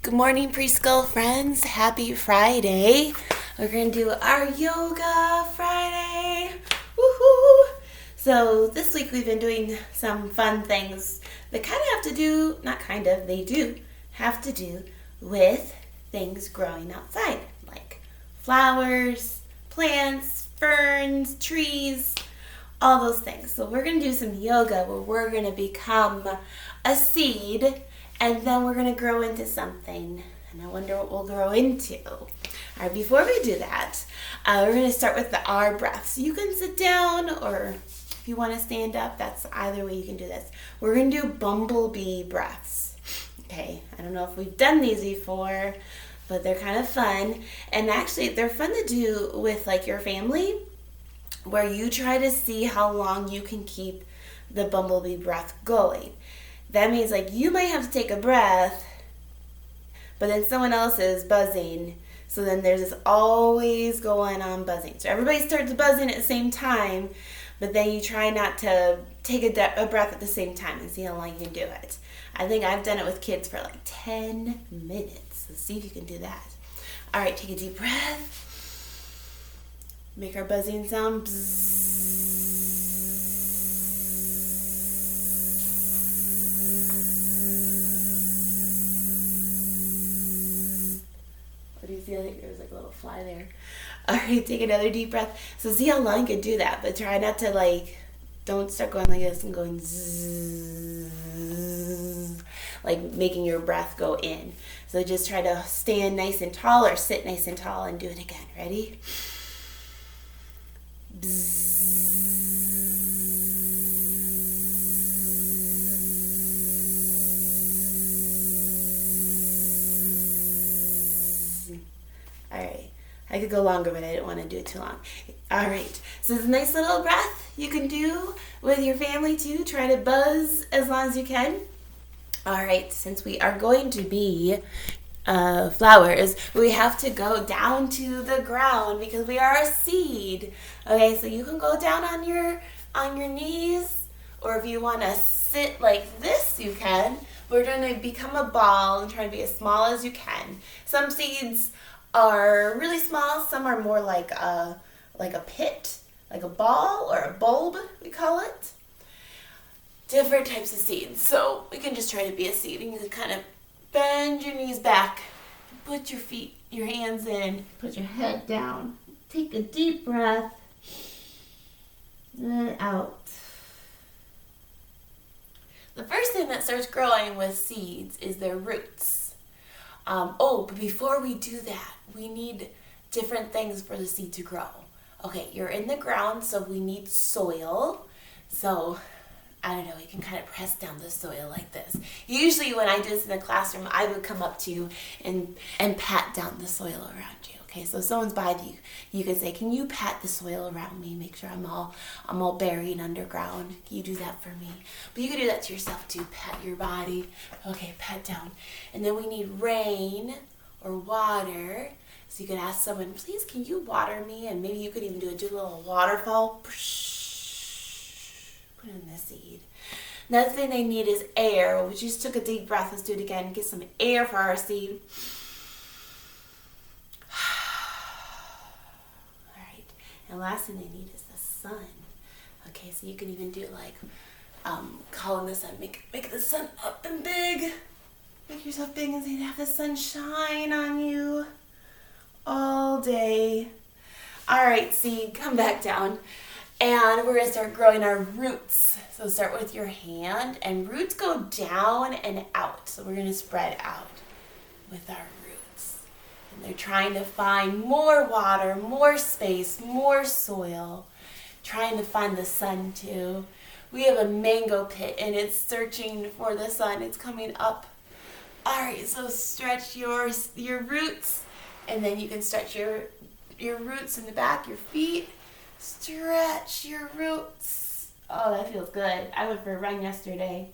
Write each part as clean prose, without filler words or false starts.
Good morning, preschool friends. Happy Friday. We're going to do our Yoga Friday. Woohoo! So this week we've been doing some fun things that they do have to do with things growing outside, like flowers, plants, ferns, trees, all those things. So we're going to do some yoga where we're going to become a seed and then we're going to grow into something. And I wonder what we'll grow into. All right, before we do that, we're going to start with the R breath. So you can sit down, or if you want to stand up, that's either way you can do this. We're going to do bumblebee breaths. Okay, I don't know if we've done these before, but they're kind of fun. And actually, they're fun to do with like your family, where you try to see how long you can keep the bumblebee breath going. That means like you might have to take a breath, but then someone else is buzzing. So then there's this always going on buzzing. So everybody starts buzzing at the same time, but then you try not to take a breath at the same time and see how long you can do it. I think I've done it with kids for like 10 minutes. So see if you can do that. All right, take a deep breath. Make our buzzing sound. Bzzz. What do you feel like? There's like a little fly there. All right, take another deep breath. So see how long you can do that, but try not to don't start going like this and going zzz, like making your breath go in. So just try to stand nice and tall or sit nice and tall and do it again. Ready? Bzzz. All right. I could go longer, but I didn't want to do it too long. All right. So it's a nice little breath you can do with your family too. Try to buzz as long as you can. All right. Since we are going to be flowers, we have to go down to the ground because we are a seed. Okay. So you can go down on your knees, or if you want to sit like this, you can. We're going to become a ball and try to be as small as you can. Some seeds are really small. Some are more like a pit, like a ball or a bulb, we call it. Different types of seeds. So we can just try to be a seed. And you can kind of bend your knees back, put your hands in, put your head down. Take a deep breath, and then out. The first thing that starts growing with seeds is their roots. But before we do that, we need different things for the seed to grow. Okay, you're in the ground, so we need soil. So, I don't know, you can kind of press down the soil like this. Usually when I do this in the classroom, I would come up to you and pat down the soil around you. Okay, so if someone's by you, you can say, can you pat the soil around me? Make sure I'm all buried underground. Can you do that for me? But you can do that to yourself too. Pat your body. Okay, pat down. And then we need rain or water. So you can ask someone, please, can you water me? And maybe you could even do a little waterfall. Put in the seed. Another thing they need is air. We just took a deep breath. Let's do it again. Get some air for our seed. And last thing they need is the sun. Okay, so you can even do calling the sun. Make the sun up and big. Make yourself big and say, have the sun shine on you all day. All right, seed, come back down. And we're going to start growing our roots. So start with your hand. And roots go down and out. So we're going to spread out with our roots. They're trying to find more water, more space, more soil, trying to find the sun too. We have a mango pit and it's searching for the sun. It's coming up. All right, so stretch your roots, and then you can stretch your roots in the back, your feet. Stretch your roots. Oh, that feels good. I went for a run yesterday.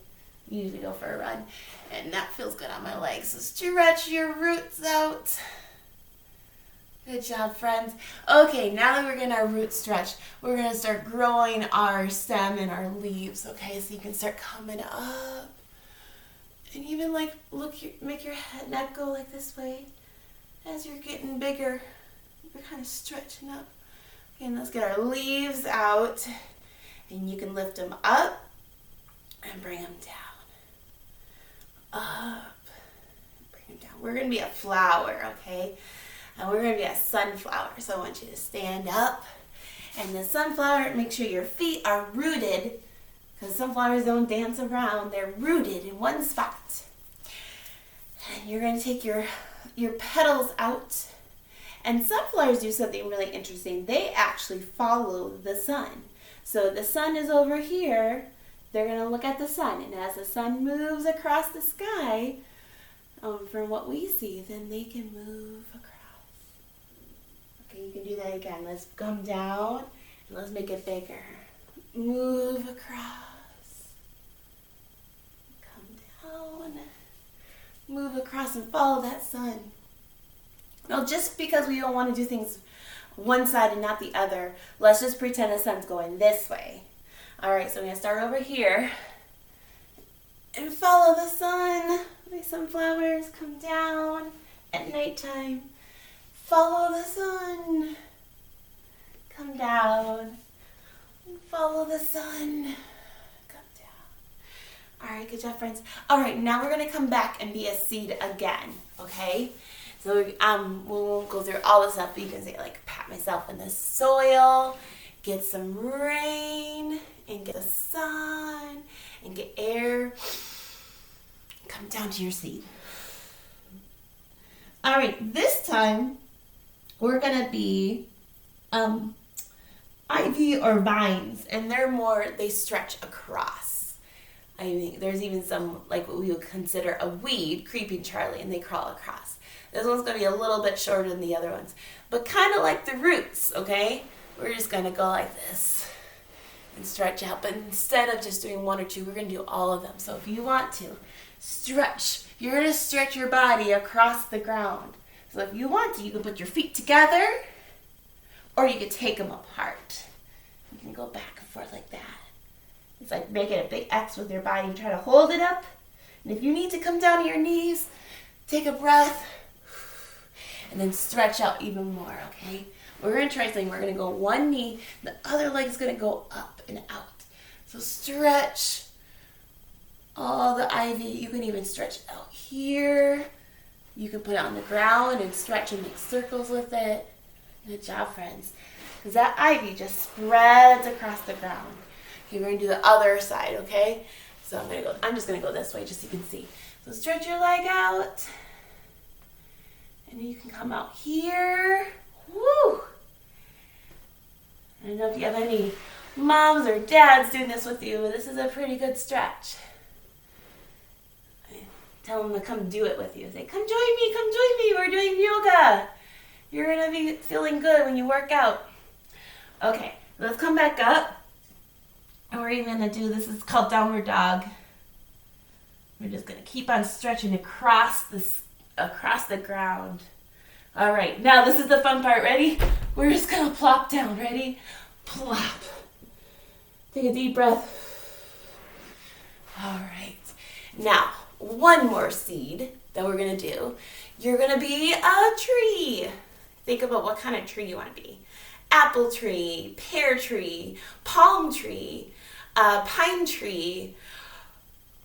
I usually go for a run, and that feels good on my legs. So stretch your roots out. Good job, friends. Okay, now that we're getting our roots stretched, we're going to start growing our stem and our leaves, okay? So you can start coming up And even like make your neck go like this way. As you're getting bigger, you're kind of stretching up. Okay, and let's get our leaves out. And you can lift them up and bring them down. Up, bring them down. We're going to be a flower, okay? And we're going to be a sunflower. So I want you to stand up. And the sunflower, make sure your feet are rooted, because sunflowers don't dance around. They're rooted in one spot. And you're going to take your petals out. And sunflowers do something really interesting. They actually follow the sun. So the sun is over here. They're going to look at the sun. And as the sun moves across the sky, from what we see, then they can move across. Okay, you can do that again. Let's come down and let's make it bigger. Move across. Come down. Move across and follow that sun. Now, just because we don't want to do things one side and not the other, let's just pretend the sun's going this way. All right, so I'm going to start over here and follow the sun. My sunflowers come down at nighttime. Follow the sun. Come down. Follow the sun. Come down. All right, good job, friends. All right, now we're going to come back and be a seed again, okay? So we won't go through all this stuff, but you can say, like, pat myself in the soil, get some rain, and get the sun, and get air. Come down to your seed. All right, this time, we're going to be ivy or vines, and they stretch across. I mean, there's even some, like what we would consider a weed, creeping Charlie, and they crawl across. This one's going to be a little bit shorter than the other ones, but kind of like the roots, okay? We're just going to go like this and stretch out, but instead of just doing one or two, we're going to do all of them. So if you want to stretch, you're going to stretch your body across the ground. So if you want to, you can put your feet together, or you can take them apart. You can go back and forth like that. It's like making a big X with your body and try to hold it up. And if you need to come down to your knees, take a breath, and then stretch out even more, okay? We're going to try something. We're going to go one knee. The other leg is going to go up and out. So stretch all the ivy. You can even stretch out here. You can put it on the ground and stretch and make circles with it. Good job, friends. Because that ivy just spreads across the ground. Okay, we're going to do the other side, okay? So I'm just going to go this way just so you can see. So stretch your leg out. And then you can come out here. Woo! I don't know if you have any moms or dads doing this with you, but this is a pretty good stretch. Tell them to come do it with you. Say, come join me, we're doing yoga. You're going to be feeling good when you work out. Okay, let's come back up. And we're even going to do, this is called downward dog. We're just going to keep on stretching across the ground. All right, now this is the fun part. Ready? We're just going to plop down. Ready? Plop. Take a deep breath. All right. Now, one more seed that we're going to do. You're going to be a tree. Think about what kind of tree you want to be. Apple tree, pear tree, palm tree, pine tree,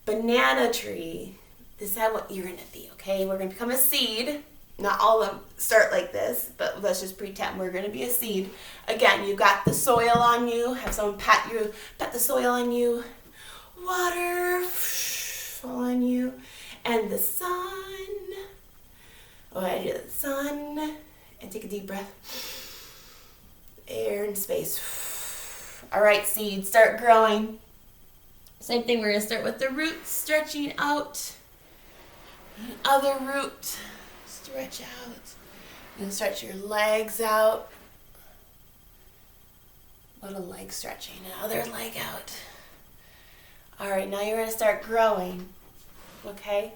banana tree. Decide what you're going to be, okay? We're going to become a seed. Not all of them start like this, but let's just pretend we're going to be a seed. Again, you got the soil on you. Have someone pat the soil on you. Water fall on you. And the sun. Oh, I do the sun. And take a deep breath. Air and space. All right, seeds, start growing. Same thing, we're going to start with the roots stretching out. Other root. Stretch out. And stretch your legs out. Little leg stretching. Another leg out. All right, now you're going to start growing. Okay?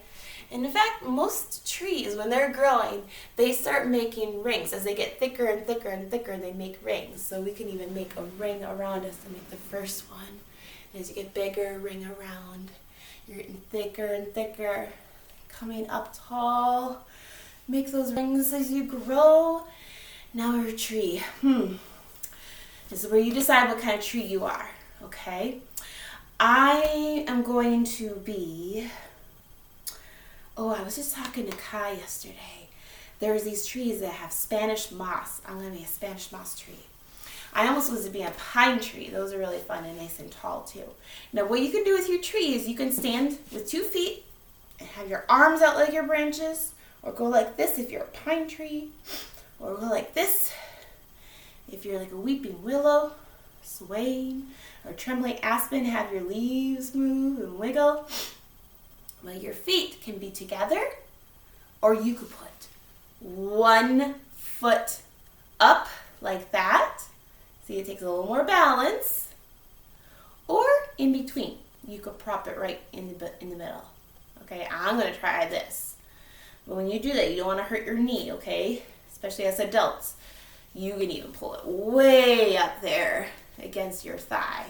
And in fact, most trees, when they're growing, they start making rings. As they get thicker and thicker and thicker, they make rings. So we can even make a ring around us to make the first one. And as you get bigger, ring around. You're getting thicker and thicker, coming up tall. Make those rings as you grow. Now we're a tree. This is where you decide what kind of tree you are, okay? I am going to be, I was just talking to Kai yesterday. There's these trees that have Spanish moss. I'm going to be a Spanish moss tree. I almost was to be a pine tree. Those are really fun and nice and tall too. Now what you can do with your tree is you can stand with 2 feet and have your arms out like your branches, or go like this if you're a pine tree, or go like this if you're like a weeping willow, swaying, or trembling aspen, have your leaves move and wiggle. Well, your feet can be together, or you could put 1 foot up like that. See, it takes a little more balance. Or in between. You could prop it right in the middle. Okay, I'm going to try this. But when you do that, you don't want to hurt your knee, okay? Especially as adults. You can even pull it way up there against your thigh.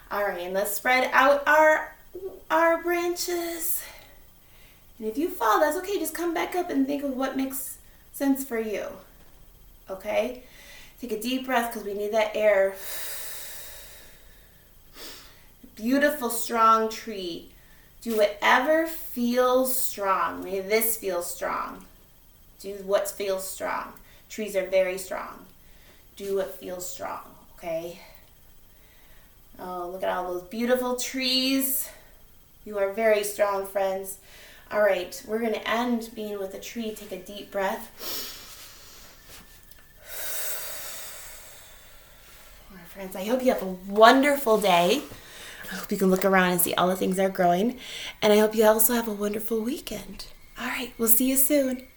All right, and let's spread out our branches. And if you fall, that's okay. Just come back up and think of what makes sense for you. Okay? Take a deep breath because we need that air. Beautiful, strong tree. Do whatever feels strong. Maybe this feels strong. Do what feels strong. Trees are very strong. Do what feels strong, okay? Oh, look at all those beautiful trees. You are very strong, friends. All right, we're going to end being with a tree. Take a deep breath. All right, friends, I hope you have a wonderful day. I hope you can look around and see all the things that are growing. And I hope you also have a wonderful weekend. All right, we'll see you soon.